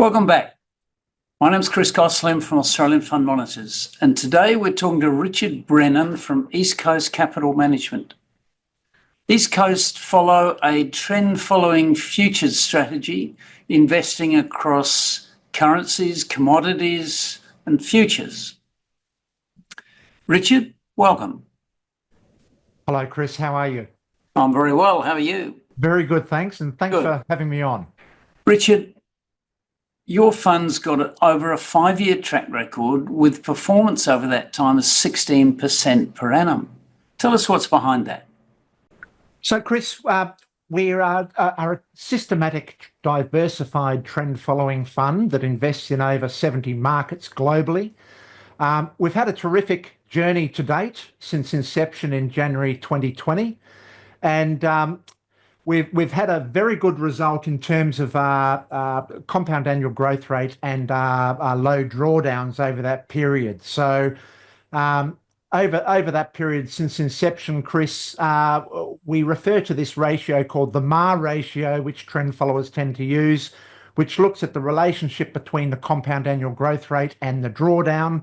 Welcome back. My name's Chris Gosselin from Australian Fund Monitors, and today we're talking to Richard Brennan from East Coast Capital Management. East Coast follow a trend-following futures strategy, investing across currencies, commodities, and futures. Richard, welcome. Hello, Chris. How are you? I'm very well. How are you? Very good, thanks. And thanks for having me on. Richard, your fund's got over a 5-year track record with performance over that time of 16% per annum. Tell us what's behind that. So, Chris, we are a systematic, diversified trend-following fund that invests in over 70 markets globally. We've had a terrific journey to date since inception in January 2020, and we've had a very good result in terms of compound annual growth rate and low drawdowns over that period. So over that period since inception, Chris, we refer to this ratio called the MAR ratio, which trend followers tend to use, which looks at the relationship between the compound annual growth rate and the drawdown.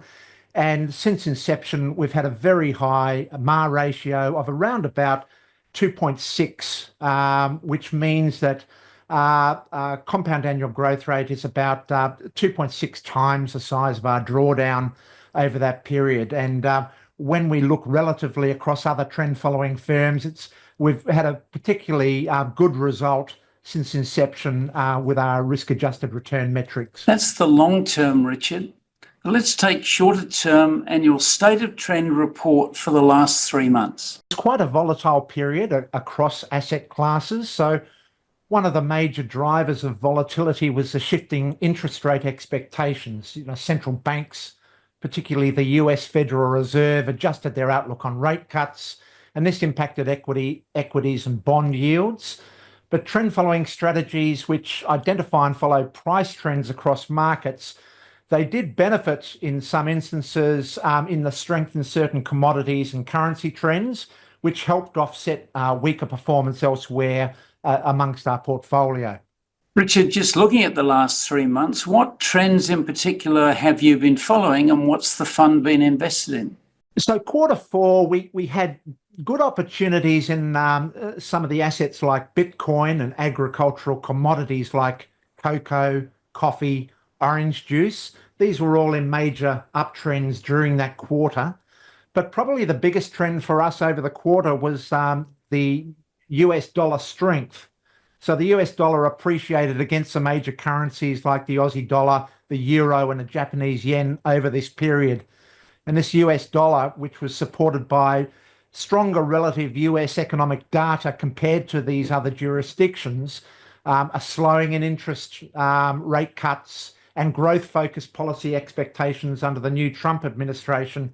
And since inception, we've had a very high MAR ratio of around about 2.6, which means that compound annual growth rate is about 2.6 times the size of our drawdown over that period. And when we look relatively across other trend-following firms, we've had a particularly good result since inception with our risk-adjusted return metrics. That's the long term, Richard. Let's take shorter term and your state of trend report for the last 3 months. It's quite a volatile period across asset classes. So one of the major drivers of volatility was the shifting interest rate expectations. Central banks, particularly the US Federal Reserve, adjusted their outlook on rate cuts, and this impacted equities and bond yields. But trend following strategies which identify and follow price trends across markets, they did benefit in some instances in the strength in certain commodities and currency trends, which helped offset weaker performance elsewhere amongst our portfolio. Richard, just looking at the last 3 months, what trends in particular have you been following and what's the fund been invested in? So Q4, we had good opportunities in some of the assets like Bitcoin and agricultural commodities like cocoa, coffee, orange juice. These were all in major uptrends during that quarter. But probably the biggest trend for us over the quarter was the US dollar strength. So the US dollar appreciated against some major currencies like the Aussie dollar, the euro, and the Japanese yen over this period. And this US dollar, which was supported by stronger relative US economic data compared to these other jurisdictions, a slowing in interest rate cuts, and growth-focused policy expectations under the new Trump administration.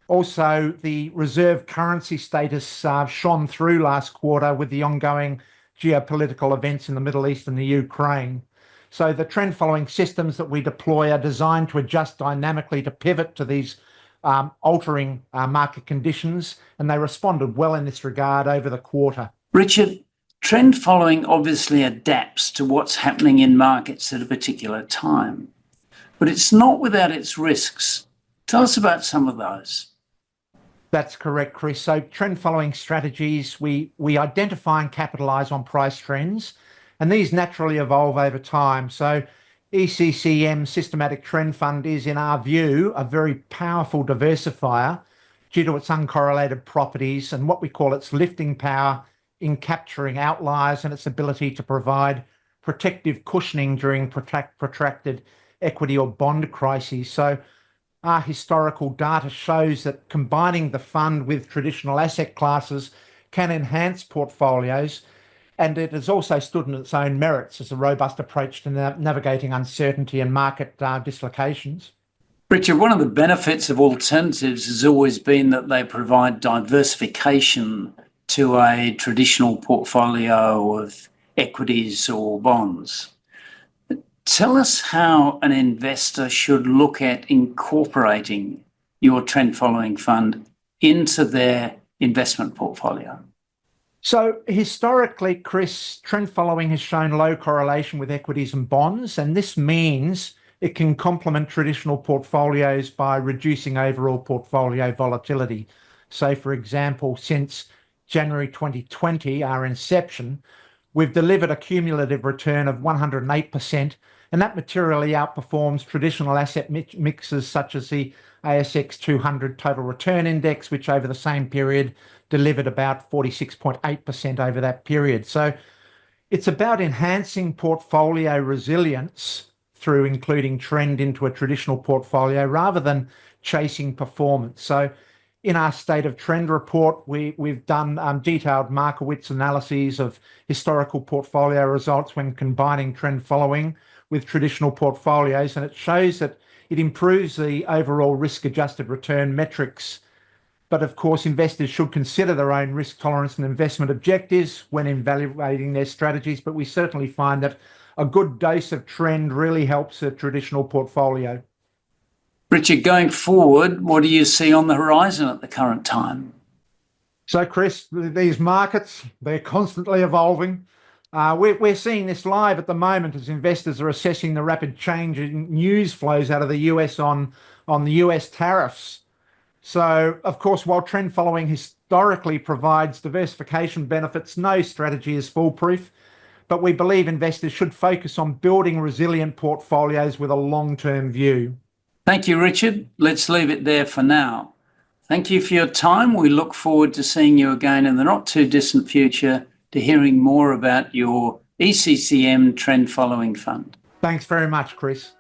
Also, the reserve currency status shone through last quarter with the ongoing geopolitical events in the Middle East and the Ukraine. So the trend-following systems that we deploy are designed to adjust dynamically to pivot to these altering market conditions, and they responded well in this regard over the quarter. Richard, trend following obviously adapts to what's happening in markets at a particular time, but it's not without its risks. Tell us about some of those. That's correct, Chris. So trend following strategies, we identify and capitalize on price trends, and these naturally evolve over time. So ECCM Systematic Trend Fund is, in our view, a very powerful diversifier due to its uncorrelated properties and what we call its lifting power in capturing outliers and its ability to provide protective cushioning during protracted equity or bond crises. So our historical data shows that combining the fund with traditional asset classes can enhance portfolios, and it has also stood on its own merits as a robust approach to navigating uncertainty and market dislocations. Richard, one of the benefits of alternatives has always been that they provide diversification to a traditional portfolio of equities or bonds. Tell us how an investor should look at incorporating your trend following fund into their investment portfolio. So historically, Chris, trend following has shown low correlation with equities and bonds, and this means it can complement traditional portfolios by reducing overall portfolio volatility. So, for example, since January 2020, our inception, we've delivered a cumulative return of 108%, and that materially outperforms traditional asset mixes such as the ASX 200 Total Return Index, which over the same period delivered about 46.8% over that period. So it's about enhancing portfolio resilience through including trend into a traditional portfolio rather than chasing performance. So in our State of Trend report, we've done detailed Markowitz analyses of historical portfolio results when combining trend following with traditional portfolios, and it shows that it improves the overall risk-adjusted return metrics. But of course, investors should consider their own risk tolerance and investment objectives when evaluating their strategies. But we certainly find that a good dose of trend really helps a traditional portfolio. Richard, going forward, what do you see on the horizon at the current time? So, Chris, these markets, they're constantly evolving. We're seeing this live at the moment as investors are assessing the rapid change in news flows out of the US on the US tariffs. So, of course, while trend following historically provides diversification benefits, no strategy is foolproof. But we believe investors should focus on building resilient portfolios with a long-term view. Thank you, Richard. Let's leave it there for now. Thank you for your time. We look forward to seeing you again in the not too distant future to hearing more about your ECCM trend following fund. Thanks very much, Chris.